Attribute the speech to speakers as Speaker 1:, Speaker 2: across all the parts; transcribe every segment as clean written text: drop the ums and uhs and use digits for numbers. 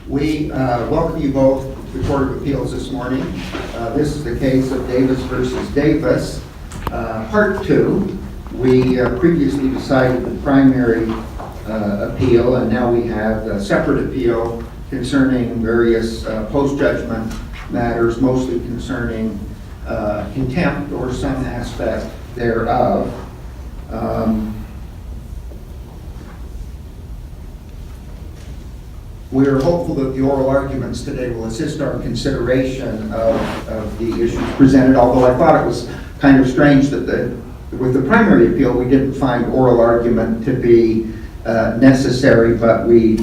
Speaker 1: We welcome you both to the Court of Appeals this morning. This is the case of Davis versus Davis, Part 2. We previously decided the primary appeal, and now we have a separate appeal concerning various post-judgment matters, mostly concerning contempt or some aspect thereof. We are hopeful that the oral arguments today will assist our consideration of the issues presented, although I thought it was kind of strange that with the primary appeal, we didn't find oral argument to be necessary, but we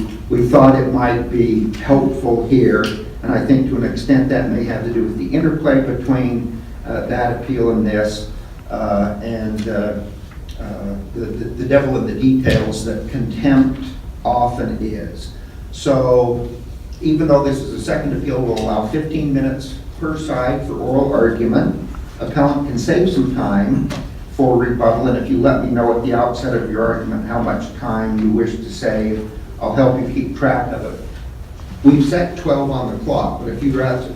Speaker 1: thought it might be helpful here, and I think to an extent that may have to do with the interplay between that appeal and this, and the devil in the details that contempt often is. So even though this is a second appeal, we'll allow 15 minutes per side for oral argument. Appellant can save some time for rebuttal, and if you let me know at the outset of your argument how much time you wish to save, I'll help you keep track of it. We've set 12 on the clock, but if you'd rather,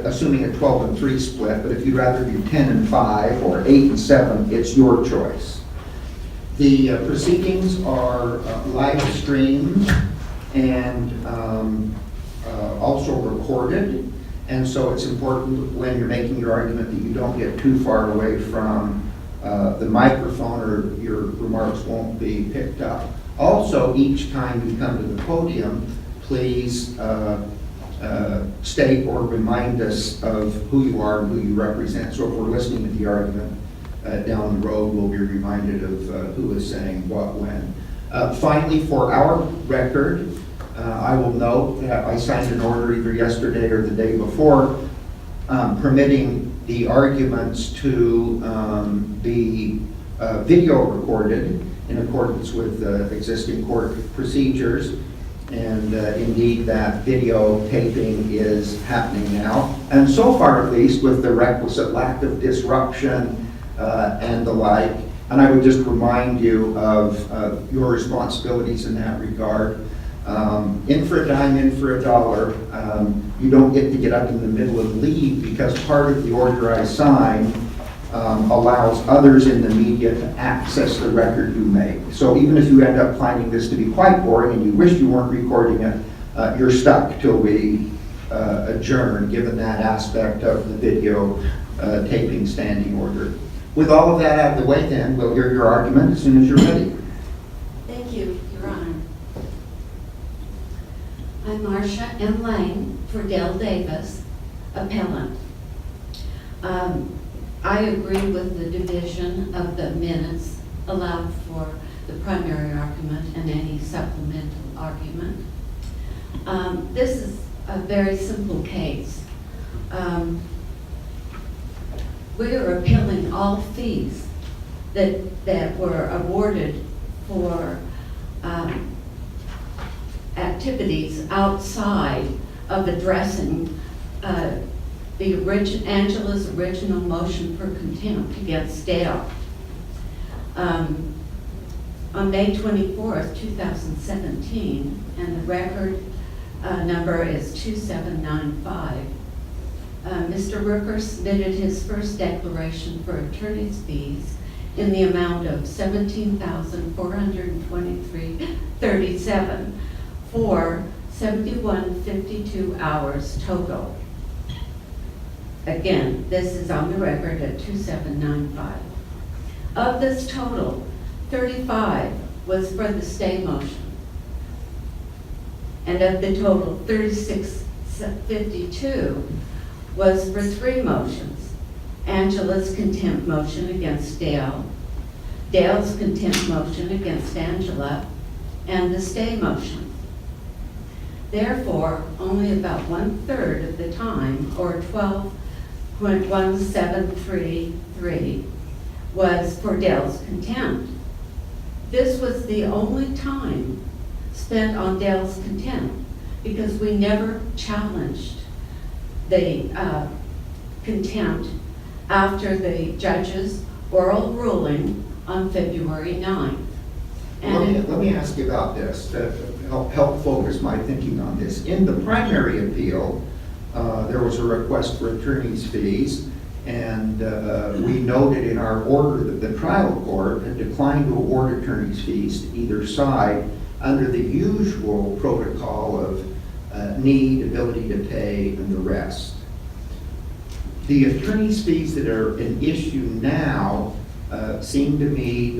Speaker 1: assuming a 12 and 3 split, but if you'd rather do 10 and 5 or 8 and 7, it's your choice. The proceedings are live streamed and also recorded, and so it's important when you're making your argument that you don't get too far away from the microphone or your remarks won't be picked up. Also, each time you come to the podium, please state or remind us of who you are and who you represent. So if we're listening to the argument down the road, we'll be reminded of who is saying what when. Finally, for our record, I will note that I signed an order either yesterday or the day before permitting the arguments to be video recorded in accordance with existing court procedures. And indeed, that video taping is happening now. And so far, at least, with the requisite lack of disruption and the like. And I would just remind you of your responsibilities in that regard. In for a dime, in for a dollar. You don't get to get up in the middle and leave, because part of the order I sign allows others in the media to access the record you make. So even if you end up finding this to be quite boring and you wish you weren't recording it, you're stuck till we adjourn, given that aspect of the video taping standing order. With all of that out of the way, then, we'll hear your argument as soon as you're ready.
Speaker 2: Thank you, Your Honor. I'm Marcia M. Lane for Dale Davis, appellant. I agree with the division of the minutes allowed for the primary argument and any supplemental argument. This is a very simple case. We are appealing all fees that were awarded for activities outside of addressing Angela's original motion for contempt against Dale. On May 24th, 2017, and the record number is 2795, Mr. Rooker submitted his first declaration for attorney's fees in the amount of $17,423.37 for 7152 hours total. Again, this is on the record at 2795. Of this total, 35 was for the stay motion. And of the total, 3652 was for 3 motions: Angela's contempt motion against Dale, Dale's contempt motion against Angela, and the stay motion. Therefore, only about 1/3 of the time, or 12.1733, was for Dale's contempt. This was the only time spent on Dale's contempt, because we never challenged the contempt after the judge's oral ruling on February 9th.
Speaker 1: Let me ask you about this, to help focus my thinking on this. In the primary appeal, there was a request for attorney's fees, and we noted in our order that the trial court had declined to award attorney's fees to either side under the usual protocol of need, ability to pay, and the rest. The attorney's fees that are an issue now seem to me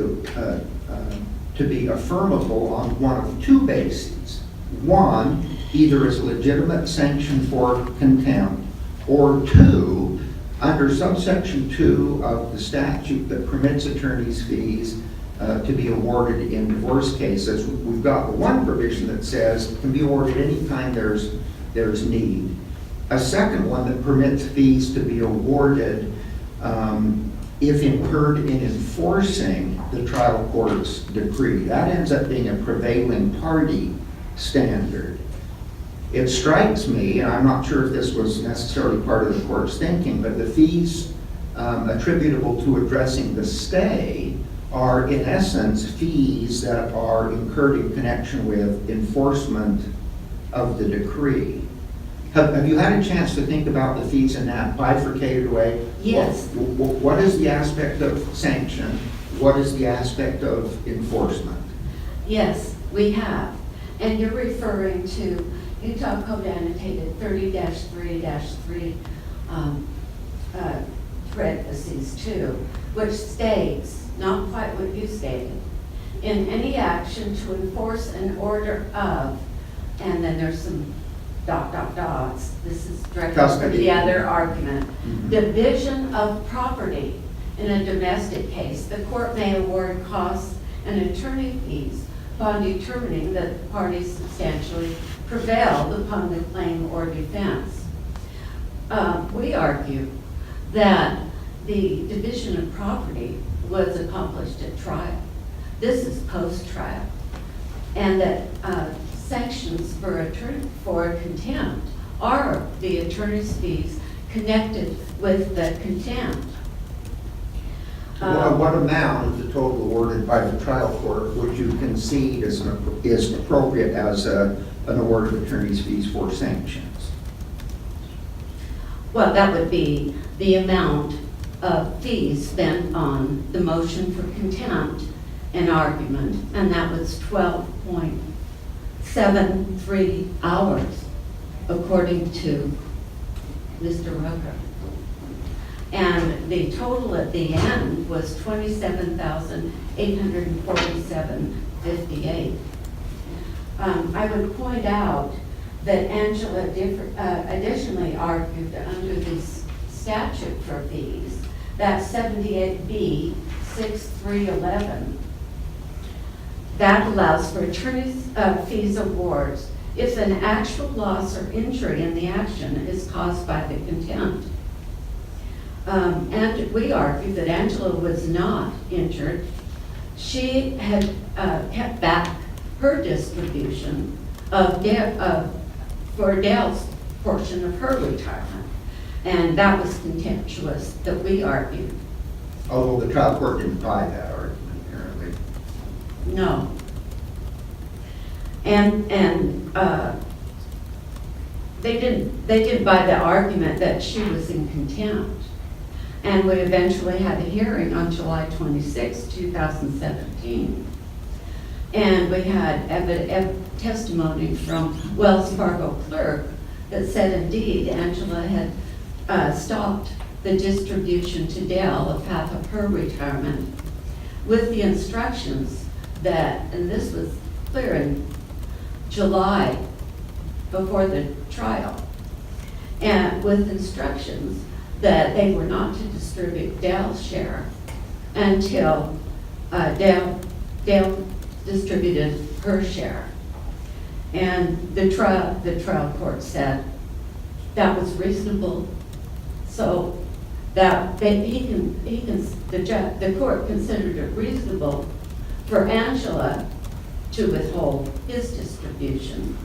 Speaker 1: to be affirmable on one of two bases. One, either as a legitimate sanction for contempt, or two, under subsection 2 of the statute that permits attorney's fees to be awarded in divorce cases. We've got the one provision that says it can be awarded anytime there's need. A second one that permits fees to be awarded if incurred in enforcing the trial court's decree. That ends up being a prevailing party standard. It strikes me, and I'm not sure if this was necessarily part of the court's thinking, but the fees attributable to addressing the stay are in essence fees that are incurred in connection with enforcement of the decree. Have you had a chance to think about the fees in that bifurcated way?
Speaker 2: Yes.
Speaker 1: What is the aspect of sanction? What is the aspect of enforcement?
Speaker 2: Yes, we have. And you're referring to Utah Code Annotated 30-3-3, parentheses 2, which states, not quite what you stated, in any action to enforce an order of, and then there's some ... This is directly from
Speaker 1: Custody.
Speaker 2: the other argument.
Speaker 1: Mhm.
Speaker 2: Division of property. In a domestic case, the court may award costs and attorney fees upon determining that the parties substantially prevailed upon the claim or defense. We argue that the division of property was accomplished at trial. This is post-trial. And that sanctions for contempt are the attorney's fees connected with the contempt.
Speaker 1: What amount of the total awarded by the trial court would you concede is appropriate as an award of attorney's fees for sanctions?
Speaker 2: Well, that would be the amount of fees spent on the motion for contempt and argument, and that was 12.73 hours, according to Mr. Rucker. And the total at the end was $27,847.58. I would point out that Angela additionally argued under this statute for fees, that 78B 6311, that allows for attorney's fees awards if an actual loss or injury in the action is caused by the contempt. And we argue that Angela was not injured. She had kept back her distribution for Dale's portion of her retirement. And that was contemptuous that we argued.
Speaker 1: Although the trial court didn't buy that argument, apparently.
Speaker 2: No. And they didn't buy the argument that she was in contempt. And we eventually had a hearing on July 26, 2017. And we had testimony from Wells Fargo clerk that said indeed Angela had stopped the distribution to Dale of half of her retirement with the instructions that, and this was clear in July before the trial, and with instructions that they were not to distribute Dale's share until Dale distributed her share. And the trial court said that was reasonable, so that the court considered it reasonable for Angela to withhold his distribution.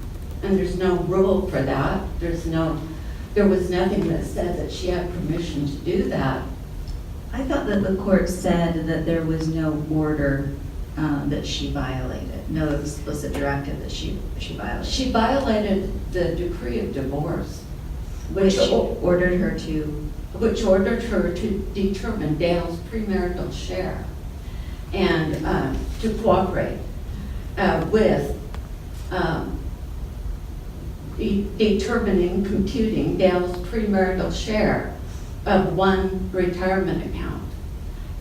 Speaker 2: And there's no rule for that. There was nothing that said that she had permission to do that.
Speaker 3: I thought that the court said that there was no order that she violated? No explicit directive that she violated?
Speaker 2: She violated the decree of divorce,
Speaker 3: Which ordered her to,
Speaker 2: which ordered her to determine Dale's premarital share and to cooperate with determining, computing Dale's premarital share of one retirement account,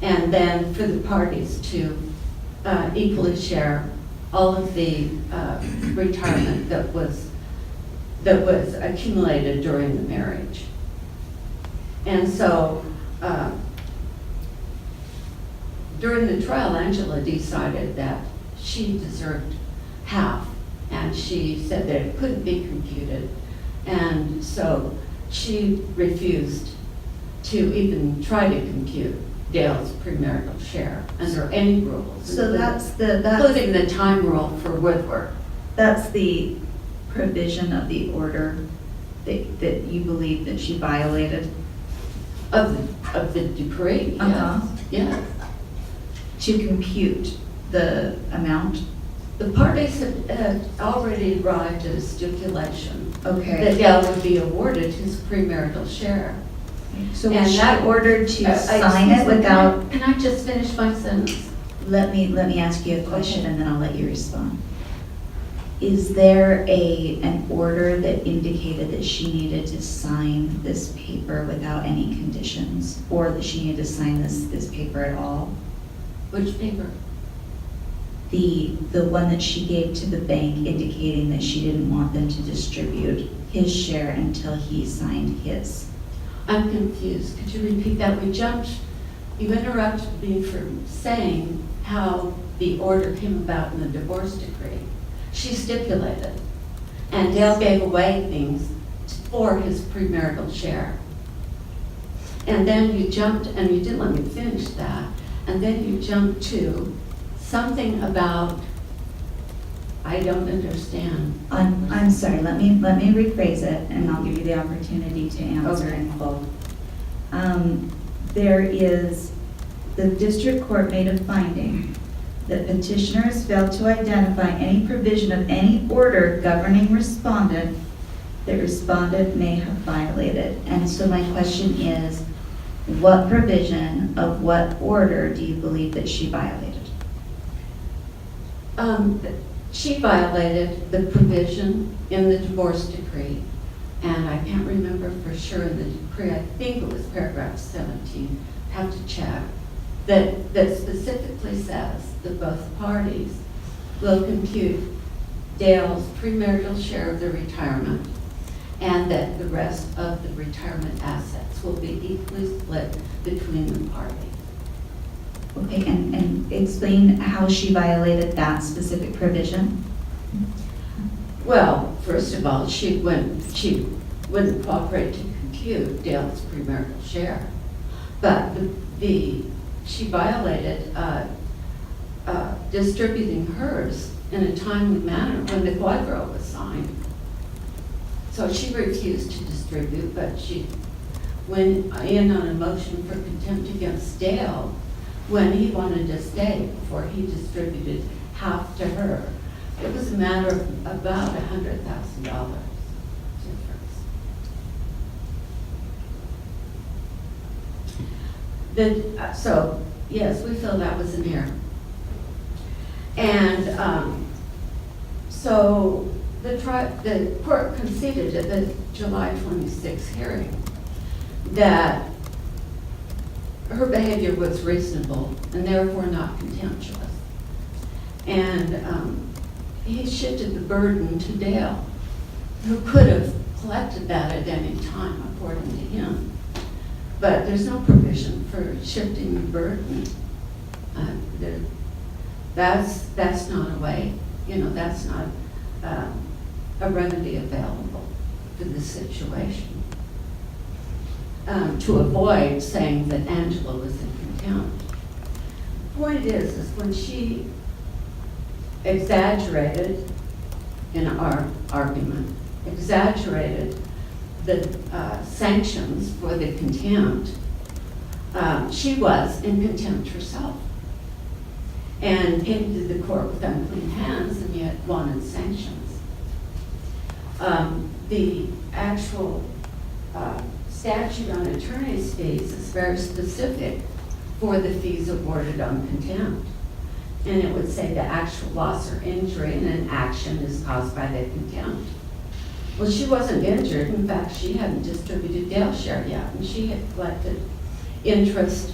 Speaker 2: and then for the parties to equally share all of the retirement that was accumulated during the marriage. And so during the trial, Angela decided that she deserved half, and she said that it couldn't be computed, and so she refused to even try to compute Dale's premarital share under any rules.
Speaker 3: so
Speaker 2: Including the time rule for Woodward.
Speaker 3: that's the provision of the order that you believe that she violated?
Speaker 2: Of the decree,
Speaker 3: Uh-huh.
Speaker 2: yes.
Speaker 3: To compute the amount?
Speaker 2: The parties had already arrived at a stipulation that
Speaker 3: Okay.
Speaker 2: Dale would be awarded his premarital share.
Speaker 3: So
Speaker 2: And
Speaker 3: was she
Speaker 2: that-
Speaker 3: ordered to sign
Speaker 2: Excuse
Speaker 3: it
Speaker 2: me,
Speaker 3: without,
Speaker 2: Can I just finish my sentence?
Speaker 3: let me ask you a question
Speaker 2: Okay.
Speaker 3: and then I'll let you respond. Is there an order that indicated that she needed to sign this paper without any conditions? Or that she needed to sign this paper at all?
Speaker 2: Which paper?
Speaker 3: The one that she gave to the bank indicating that she didn't want them to distribute his share until he signed his.
Speaker 2: I'm confused. Could you repeat that? You interrupted me from saying how the order came about in the divorce decree. She stipulated, and Dale gave away things for his premarital share. And then you jumped, and you didn't let me finish that, and then you jumped to something about, I don't understand.
Speaker 3: I'm sorry, let me rephrase it, and I'll give you the opportunity to answer
Speaker 2: Okay.
Speaker 3: in full. The district court made a finding that petitioners failed to identify any provision of any order governing respondent that respondent may have violated. And so my question is, what provision of what order do you believe that she violated?
Speaker 2: She violated the provision in the divorce decree, and I can't remember for sure in the decree, I think it was paragraph 17, have to check, that specifically says that both parties will compute Dale's premarital share of the retirement, and that the rest of the retirement assets will be equally split between the parties.
Speaker 3: Okay, and explain how she violated that specific provision?
Speaker 2: Well, first of all, she wouldn't cooperate to compute Dale's premarital share. But she violated distributing hers in a timely manner when the quadro was signed. So she refused to distribute, but she went in on a motion for contempt against Dale when he wanted to stay before he distributed half to her. It was a matter of about $100,000 difference. So, yes, we feel that was an error. And so the court conceded at the July 26th hearing that her behavior was reasonable and therefore not contemptuous. And he shifted the burden to Dale, who could have collected that at any time, according to him. But there's no provision for shifting the burden. That's not a way, that's not a remedy available for this situation. To avoid saying that Angela was in contempt. The point is when she exaggerated in our argument, exaggerated the sanctions for the contempt, she was in contempt herself. and came to the court with unclean hands and yet wanted sanctions. The actual statute on attorney's fees is very specific for the fees awarded on contempt. And it would say the actual loss or injury in an action is caused by the contempt. Well, she wasn't injured. In fact, she hadn't distributed Dale's share yet, and she had collected interest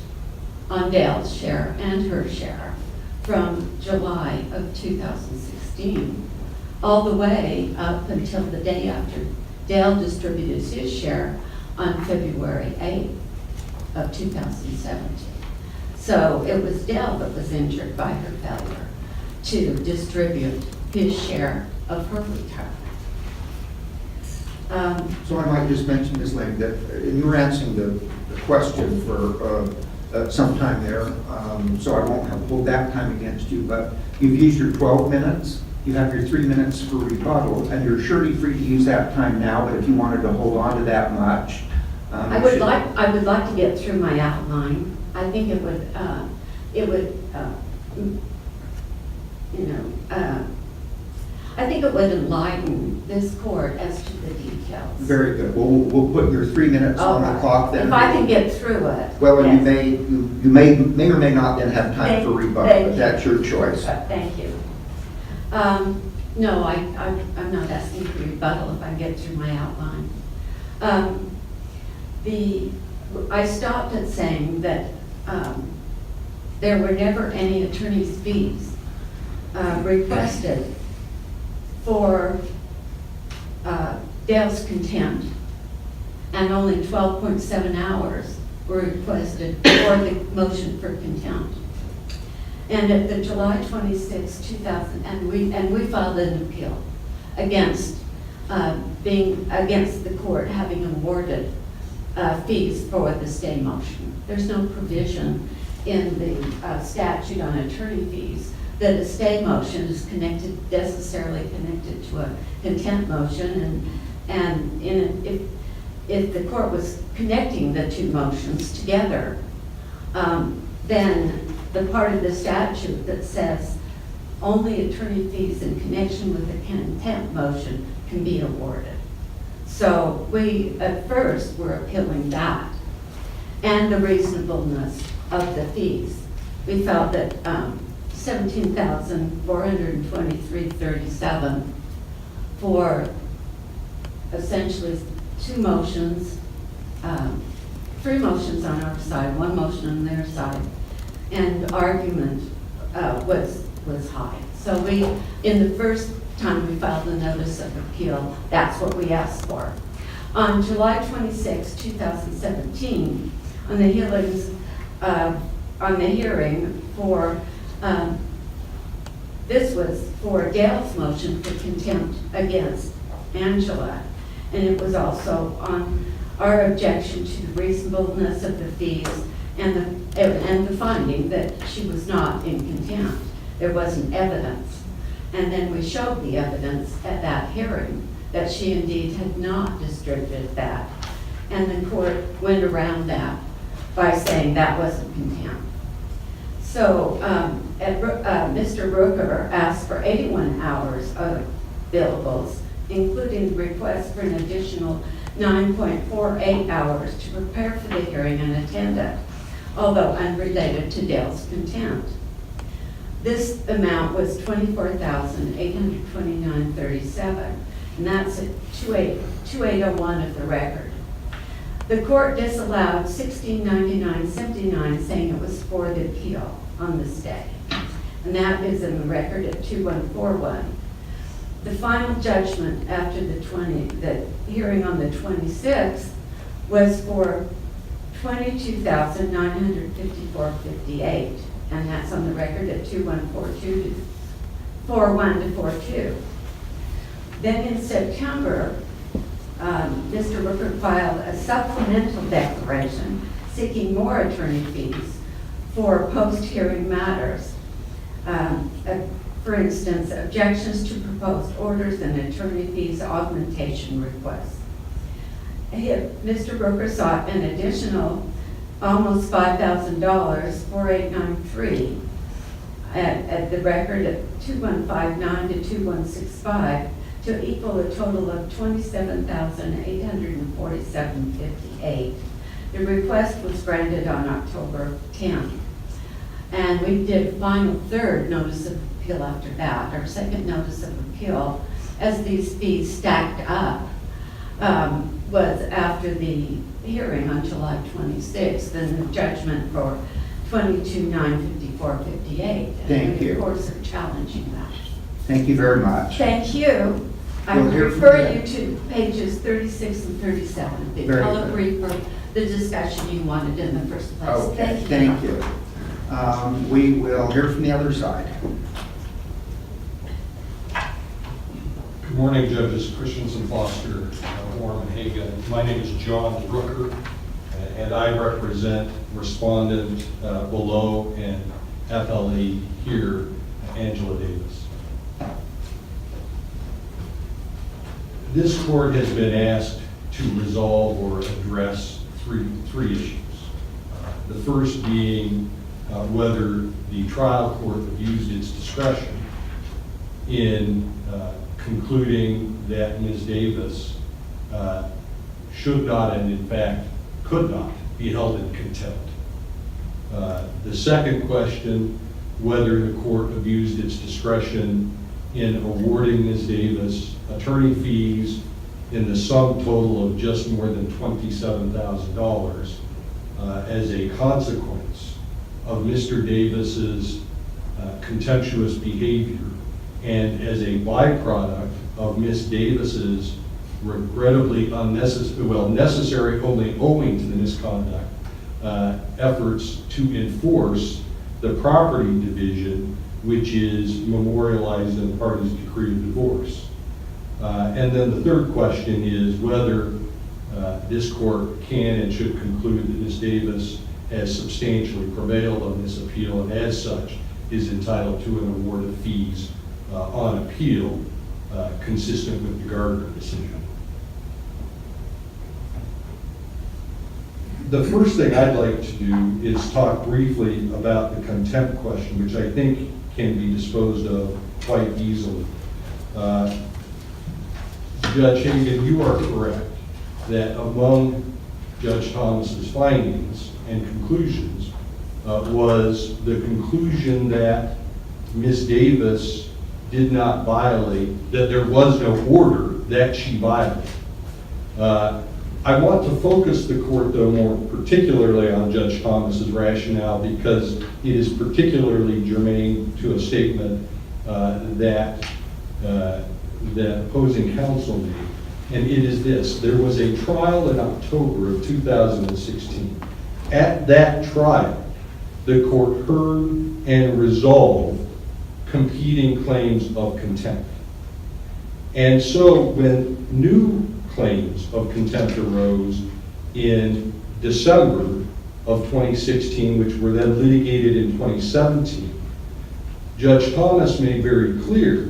Speaker 2: on Dale's share and her share from July of 2016 all the way up until the day after Dale distributed his share on February 8th of 2017. So it was Dale that was injured by her failure to distribute his share of her retirement.
Speaker 1: So I might just mention, Ms. Lang, that you were answering the question for some time there, so I won't hold that time against you, but you've used your 12 minutes. You have your 3 minutes for rebuttal, and you're surely free to use that time now, but if you wanted to hold on to that much.
Speaker 2: I would like to get through my outline. I think it would I think it would enlighten this court as to the details.
Speaker 1: Very good. Well, we'll put your 3 minutes on the clock then.
Speaker 2: If I can get through it.
Speaker 1: Well,
Speaker 2: yes.
Speaker 1: you may or may not then have time for rebuttal, but that's your choice.
Speaker 2: Thank you. No, I'm not asking for rebuttal if I get through my outline. I stopped at saying that there were never any attorney's fees requested for Dale's contempt, and only 12.7 hours were requested for the motion for contempt. And at the July 26, 2000, and we filed an appeal against the court having awarded fees for the stay motion. There's no provision in the statute on attorney fees that a stay motion is necessarily connected to a contempt motion, and if the court was connecting the two motions together, then the part of the statute that says only attorney fees in connection with a contempt motion can be awarded. So we, at first, were appealing that and the reasonableness of the fees. We felt that $17,423.37 for essentially two motions, three motions on our side, one motion on their side, and argument was high. So we, in the first time we filed a notice of appeal, that's what we asked for. On July 26, 2017, on the hearing for, this was for Dale's motion for contempt against Angela, and it was also on our objection to the reasonableness of the fees and the finding that she was not in contempt. There wasn't evidence. And then we showed the evidence at that hearing that she indeed had not distributed that. And the court went around that by saying that wasn't contempt. So Mr. Rooker asked for 81 hours of billables, including the request for an additional 9.48 hours to prepare for the hearing and attend it, although unrelated to Dale's contempt. This amount was $24,829.37, and that's at 2801 of the record. The court disallowed $1699.79, saying it was for the appeal on the stay, and that is in the record at 2141. The final judgment after the hearing on the 26th was for $22,954.58, and that's on the record at 2142 to 41 to 42. Then in September, Mr. Rooker filed a supplemental declaration seeking more attorney fees for post-hearing matters. For instance, objections to proposed orders and attorney fees augmentation requests. Mr. Rooker sought an additional almost $5,000, $4,893, at the record of 2159 to 2165 to equal a total of $27,847.58. The request was granted on October 10th. And we did final third notice of appeal after that, our second notice of appeal, as these fees stacked up, was after the hearing on July 26th, and the judgment for 22,954.58.
Speaker 1: Thank
Speaker 2: And
Speaker 1: you.
Speaker 2: we, of course, are challenging that.
Speaker 1: Thank you very much.
Speaker 2: Thank you. I
Speaker 1: We'll
Speaker 2: would
Speaker 1: hear from
Speaker 2: refer
Speaker 1: you.
Speaker 2: you to pages 36 and 37, the
Speaker 1: Very
Speaker 2: color
Speaker 1: good.
Speaker 2: brief for the discussion you wanted in the first place.
Speaker 1: Okay, thank you. We will hear from the other side.
Speaker 4: Good morning, Judges Christensen, Foster, Warren, and Hagan. My name is John Brooker, and I represent respondent below and FLE here, Angela Davis. This court has been asked to resolve or address three issues. The first being whether the trial court abused its discretion in concluding that Ms. Davis should not and in fact could not be held in contempt. The second question, whether the court abused its discretion in awarding Ms. Davis attorney fees in the sum total of just more than $27,000 as a consequence of Mr. Davis's contemptuous behavior and as a byproduct of Ms. Davis's regrettably necessary only owing to the misconduct efforts to enforce the property division, which is memorialized in the party's decree of divorce. And then the third question is whether this court can and should conclude that Ms. Davis has substantially prevailed on this appeal and as such is entitled to an award of fees on appeal consistent with the Gardner decision. The first thing I'd like to do is talk briefly about the contempt question, which I think can be disposed of quite easily. Judge Hagan, you are correct that among Judge Thomas's findings and conclusions was the conclusion that Ms. Davis did not violate, that there was no order that she violated. I want to focus the court, though, more particularly on Judge Thomas's rationale because it is particularly germane to a statement that opposing counsel made. And it is this: there was a trial in October of 2016. At that trial, the court heard and resolved competing claims of contempt. And so when new claims of contempt arose in December of 2016, which were then litigated in 2017, Judge Thomas made very clear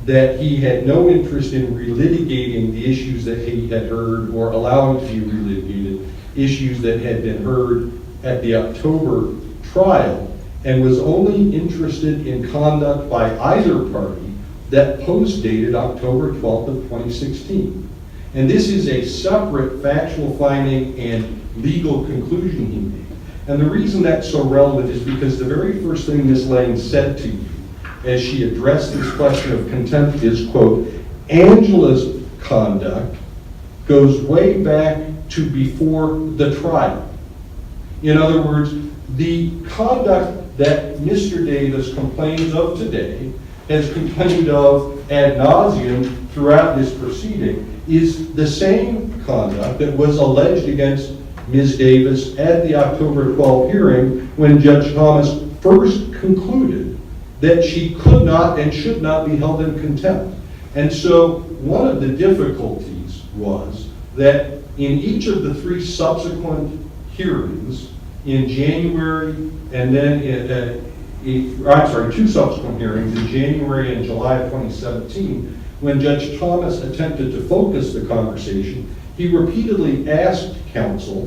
Speaker 4: that he had no interest in relitigating the issues that he had heard or allowing to be relitigated, issues that had been heard at the October trial, and was only interested in conduct by either party that post-dated October 12th of 2016. And this is a separate factual finding and legal conclusion he made. And the reason that's so relevant is because the very first thing Ms. Lane said to you as she addressed this question of contempt is, quote, Angela's conduct goes way back to before the trial. In other words, the conduct that Mr. Davis complains of today, has complained of ad nauseum throughout this proceeding, is the same conduct that was alleged against Ms. Davis at the October 12 hearing when Judge Thomas first concluded that she could not and should not be held in contempt. And so one of the difficulties was that in each of the three subsequent hearings in January and then two subsequent hearings in January and July of 2017, when Judge Thomas attempted to focus the conversation, he repeatedly asked counsel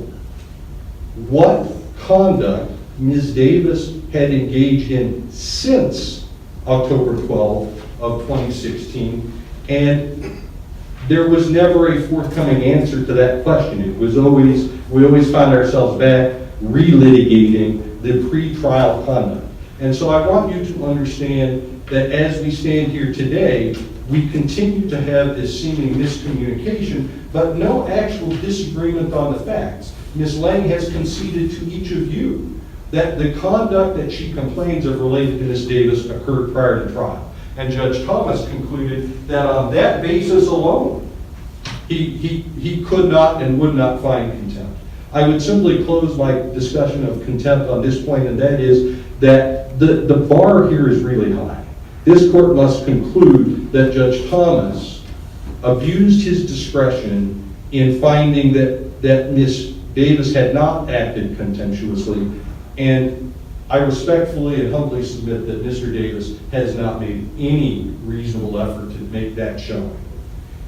Speaker 4: what conduct Ms. Davis had engaged in since October 12th of 2016, and there was never a forthcoming answer to that question. It was always, we always found ourselves back relitigating the pretrial conduct. And so I want you to understand that as we stand here today, we continue to have this seeming miscommunication, but no actual disagreement on the facts. Ms. Lang has conceded to each of you that the conduct that she complains of related to Ms. Davis occurred prior to trial. And Judge Thomas concluded that on that basis alone, he could not and would not find contempt. I would simply close my discussion of contempt on this point, and that is that the bar here is really high. This court must conclude that Judge Thomas abused his discretion in finding that Ms. Davis had not acted contemptuously, and I respectfully and humbly submit that Mr. Davis has not made any reasonable effort to make that showing.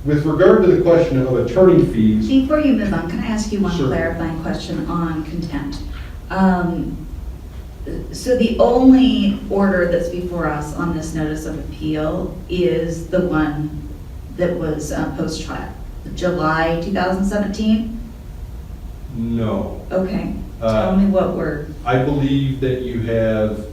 Speaker 4: With regard to the question of attorney fees.
Speaker 3: Before you move on, can I ask you one
Speaker 4: Sure.
Speaker 3: clarifying question on contempt? So the only order that's before us on this notice of appeal is the one that was post-trial, July 2017?
Speaker 4: No.
Speaker 3: Okay, tell me what we're,
Speaker 4: I believe that you have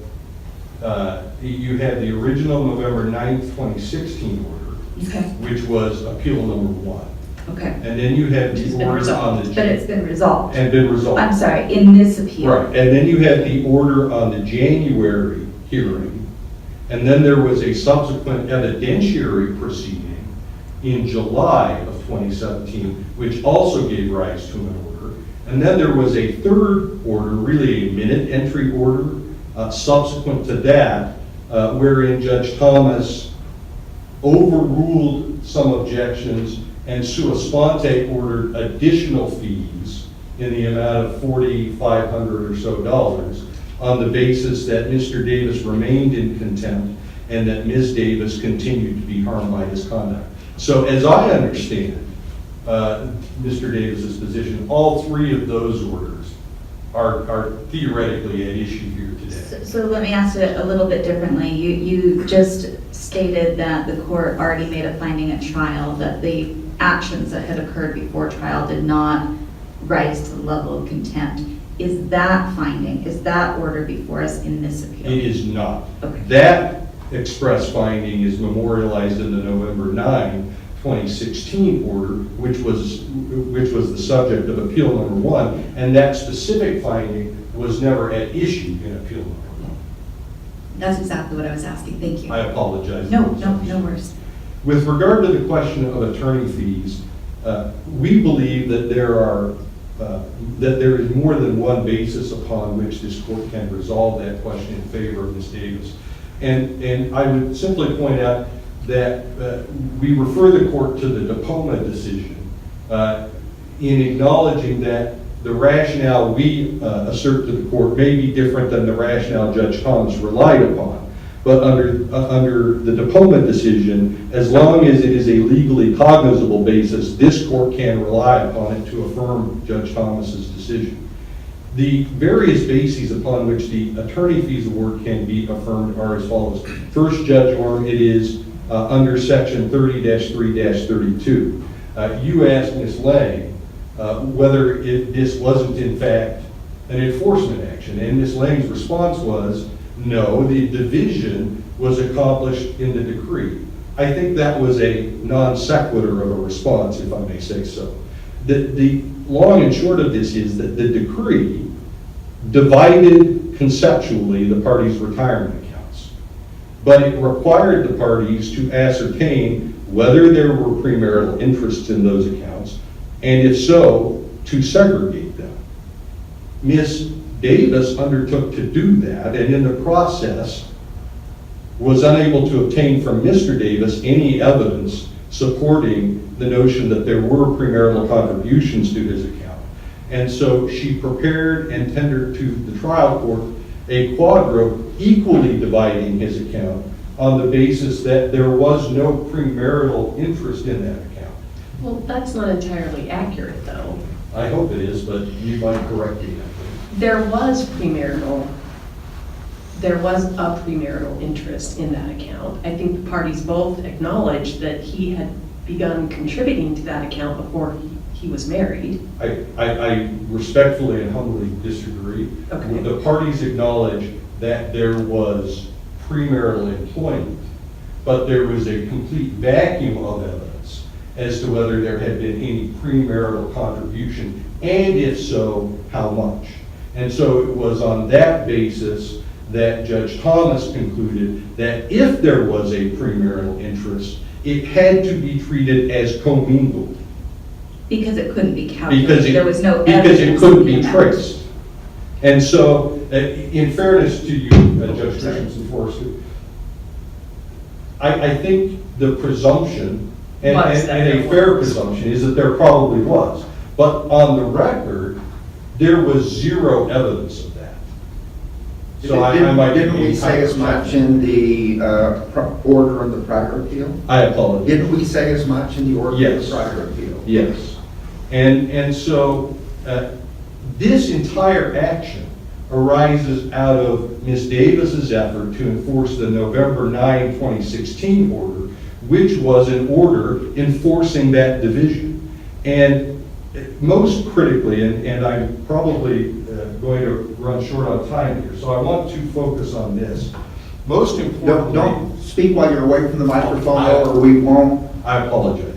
Speaker 4: the original November 9th, 2016 order,
Speaker 3: okay,
Speaker 4: which was appeal number 1.
Speaker 3: okay.
Speaker 4: And then you have
Speaker 3: It's
Speaker 4: the
Speaker 3: been
Speaker 4: order on
Speaker 3: resolved,
Speaker 4: the.
Speaker 3: but it's been resolved.
Speaker 4: And been resolved.
Speaker 3: I'm sorry, in this appeal.
Speaker 4: Right, and then you had the order on the January hearing, and then there was a subsequent evidentiary proceeding in July of 2017, which also gave rise to an order. And then there was a third order, really a minute entry order, subsequent to that, wherein Judge Thomas overruled some objections and sua sponte ordered additional fees in the amount of $4,500 or so on the basis that Mr. Davis remained in contempt and that Ms. Davis continued to be harmed by his conduct. So as I understand Mr. Davis's position, all three of those orders are theoretically at issue here today.
Speaker 3: So let me ask it a little bit differently. You just stated that the court already made a finding at trial that the actions that had occurred before trial did not rise to the level of contempt. Is that finding, is that order before us in this appeal?
Speaker 4: It is not.
Speaker 3: Okay.
Speaker 4: That express finding is memorialized in the November 9, 2016 order, which was the subject of appeal number 1, and that specific finding was never at issue in appeal number 1.
Speaker 3: That's exactly what I was asking. Thank you.
Speaker 4: I apologize.
Speaker 3: No worries.
Speaker 4: With regard to the question of attorney fees, we believe that there is more than one basis upon which this court can resolve that question in favor of Ms. Davis. And I would simply point out that we refer the court to the Dipoma decision in acknowledging that the rationale we assert to the court may be different than the rationale Judge Thomas relied upon. But under the Dipoma decision, as long as it is a legally cognizable basis, this court can rely upon it to affirm Judge Thomas's decision. The various bases upon which the attorney fees award can be affirmed are as follows. First, Judge Orm, it is under section 30-3-32. You asked Ms. Lang whether this wasn't in fact an enforcement action, and Ms. Lang's response was, no, the division was accomplished in the decree. I think that was a non sequitur of a response, if I may say so. The long and short of this is that the decree divided conceptually the parties' retirement accounts, but it required the parties to ascertain whether there were premarital interests in those accounts, and if so, to segregate them. Ms. Davis undertook to do that, and in the process was unable to obtain from Mr. Davis any evidence supporting the notion that there were premarital contributions to his account. And so she prepared and tendered to the trial court a quadro equally dividing his account on the basis that there was no premarital interest in that account.
Speaker 5: Well, that's not entirely accurate, though.
Speaker 4: I hope it is, but you might correct me.
Speaker 5: There was premarital there was a premarital interest in that account. I think the parties both acknowledged that he had begun contributing to that account before he was married.
Speaker 4: I respectfully and humbly disagree.
Speaker 5: Okay.
Speaker 4: The parties acknowledge that there was premarital employment, but there was a complete vacuum of evidence as to whether there had been any premarital contribution, and if so, how much. And so it was on that basis that Judge Thomas concluded that if there was a premarital interest, it had to be treated as commingled.
Speaker 3: Because it couldn't be
Speaker 4: Because
Speaker 3: calculated, there was no
Speaker 4: Because
Speaker 3: evidence.
Speaker 4: it couldn't
Speaker 3: of the
Speaker 4: be
Speaker 3: amount.
Speaker 4: traced. And so, in fairness to you, Judge Christensen Forrester, I think the presumption, and
Speaker 5: Was that
Speaker 4: a
Speaker 5: there
Speaker 4: fair
Speaker 5: was.
Speaker 4: presumption, is that there probably was. But on the record, there was zero evidence of that. So I might be
Speaker 1: Didn't we say as much in the order of the prior appeal?
Speaker 4: I apologize.
Speaker 1: Didn't we say as much in the order of
Speaker 4: Yes.
Speaker 1: the prior appeal?
Speaker 4: Yes. And so this entire action arises out of Ms. Davis's effort to enforce the November 9, 2016 order, which was an order enforcing that division. And most critically, and I'm probably going to run short on time here, so I want to focus on this. Most importantly,
Speaker 1: Don't speak while you're away from the microphone, or we won't.
Speaker 4: I apologize.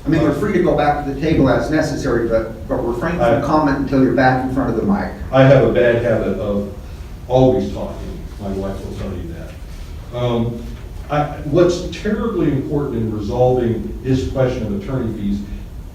Speaker 1: I mean, you're free to go back to the table as necessary, but refrain from comment until you're back in front of the mic.
Speaker 4: I have a bad habit of always talking. My wife will tell you that. What's terribly important in resolving this question of attorney fees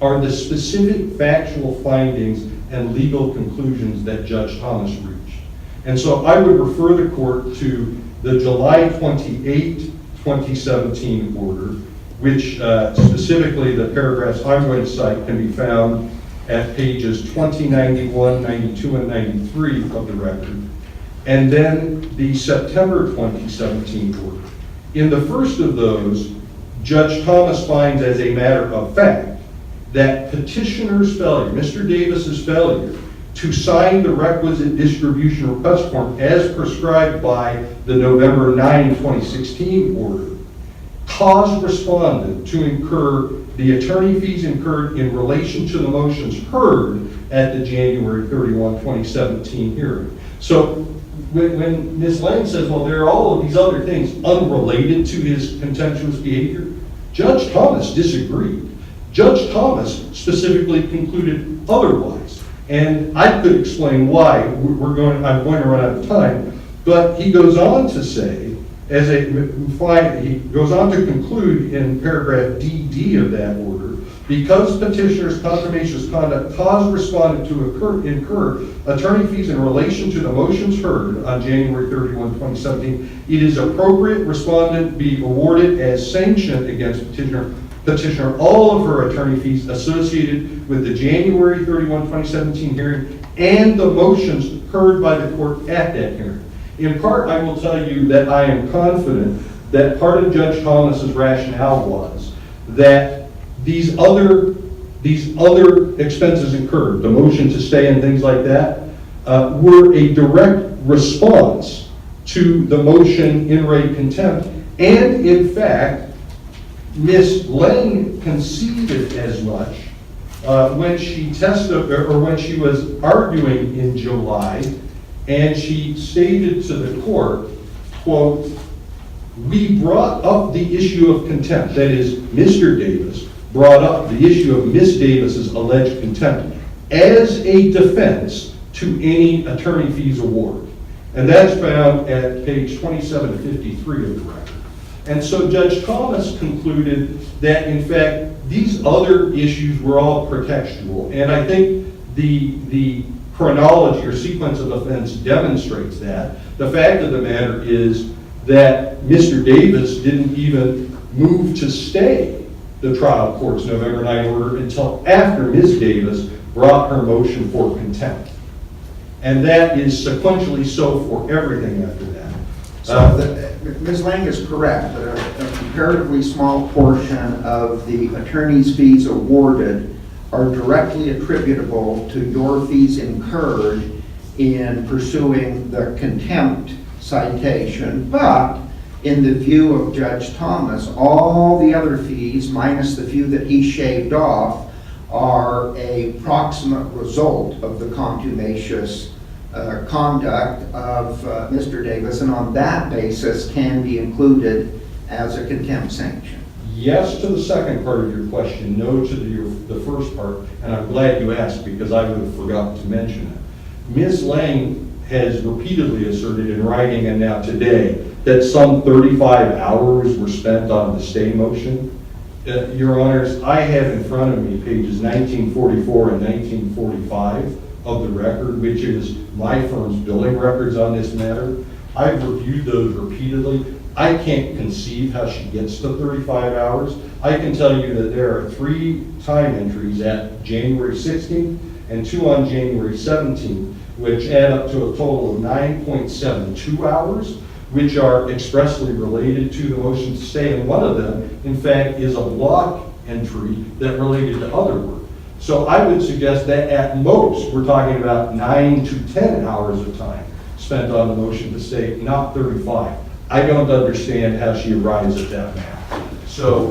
Speaker 4: are the specific factual findings and legal conclusions that Judge Thomas reached. And so I would refer the court to the July 28, 2017 order, which specifically the paragraphs I'm going to cite can be found at pages 20, 91, 92, and 93 of the record. And then the September 2017 order. In the first of those, Judge Thomas finds as a matter of fact that petitioner's failure, Mr. Davis's failure, to sign the requisite distribution request form as prescribed by the November 9, 2016 order, caused respondent to incur the attorney fees incurred in relation to the motions heard at the January 31, 2017 hearing. So when Ms. Lang says, well, there are all of these other things unrelated to his contemptuous behavior, Judge Thomas disagreed. Judge Thomas specifically concluded otherwise. And I could explain why. I'm going to run out of time. But he goes on to say, he goes on to conclude in paragraph DD of that order, because petitioner's confirmation's conduct caused respondent to incur attorney fees in relation to the motions heard on January 31, 2017, it is appropriate respondent be awarded as sanctioned against petitioner all of her attorney fees associated with the January 31, 2017 hearing and the motions heard by the court at that hearing. In part, I will tell you that I am confident that part of Judge Thomas's rationale was that these other expenses incurred, the motion to stay and things like that, were a direct response to the motion in re contempt. And in fact, Ms. Lang conceded as much when she testified, or when she was arguing in July, and she stated to the court, quote, "We brought up the issue of contempt," that is, Mr. Davis brought up the issue of Ms. Davis's alleged contempt as a defense to any attorney fees award. And that's found at page 2753 of the record. And so Judge Thomas concluded that, in fact, these other issues were all pretextual. And I think the chronology or sequence of events demonstrates that. The fact of the matter is that Mr. Davis didn't even move to stay the trial court's November 9 order until after Ms. Davis brought her motion for contempt. And that is sequentially so for everything after that.
Speaker 1: Ms. Lang is correct that a comparatively small portion of the attorney's fees awarded are directly attributable to your fees incurred in pursuing the contempt citation, but in the view of Judge Thomas, all the other fees, minus the few that he shaved off, are a proximate result of the contumacious conduct of Mr. Davis, and on that basis can be included as a contempt sanction.
Speaker 4: Yes to the second part of your question, no to the first part, and I'm glad you asked because I would have forgotten to mention it. Ms. Lang has repeatedly asserted in writing and now today that some 35 hours were spent on the stay motion. Your Honors, I have in front of me pages 1944 and 1945 of the record, which is my firm's billing records on this matter. I've reviewed those repeatedly. I can't conceive how she gets to 35 hours. I can tell you that there are 3 time entries at January 16th and 2 on January 17th, which add up to a total of 9.72 hours, which are expressly related to the motion to stay. And one of them, in fact, is a block entry that related to other work. So I would suggest that at most, we're talking about 9 to 10 hours of time spent on the motion to stay, not 35. I don't understand how she arrives at that math. So,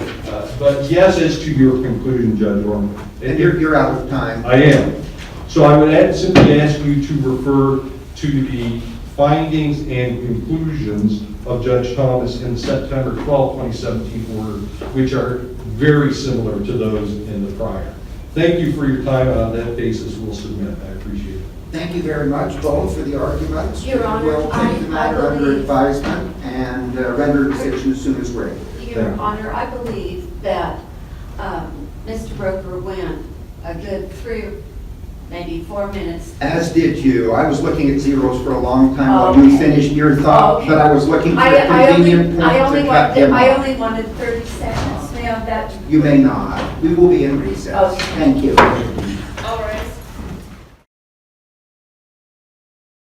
Speaker 4: but yes, as to your conclusion, Judge Orman.
Speaker 1: And you're out of time.
Speaker 4: I am. So I would simply ask you to refer to the findings and conclusions of Judge Thomas in the September 12, 2017 order, which are very similar to those in the prior. Thank you for your time, and on that basis, we'll submit. I appreciate it.
Speaker 1: Thank you very much, both, for the arguments.
Speaker 2: Your Honor,
Speaker 1: We'll take the
Speaker 2: I
Speaker 1: matter under
Speaker 2: believe-
Speaker 1: advisement and render a decision as soon as we're able.
Speaker 2: Your
Speaker 4: Thank you.
Speaker 2: Honor, I believe that Mr. Broker went a good 3, maybe 4 minutes.
Speaker 1: As did you. I was looking at zeros for a long time while you
Speaker 2: Okay.
Speaker 1: finished your thought,
Speaker 2: Okay.
Speaker 1: but I was looking for
Speaker 2: I
Speaker 1: a convenient
Speaker 2: only
Speaker 1: point to cut him
Speaker 2: I
Speaker 1: off.
Speaker 2: only wanted 30 seconds. May I have that?
Speaker 1: You may not. We will be in recess.
Speaker 2: Okay.
Speaker 1: Thank you.
Speaker 2: All right.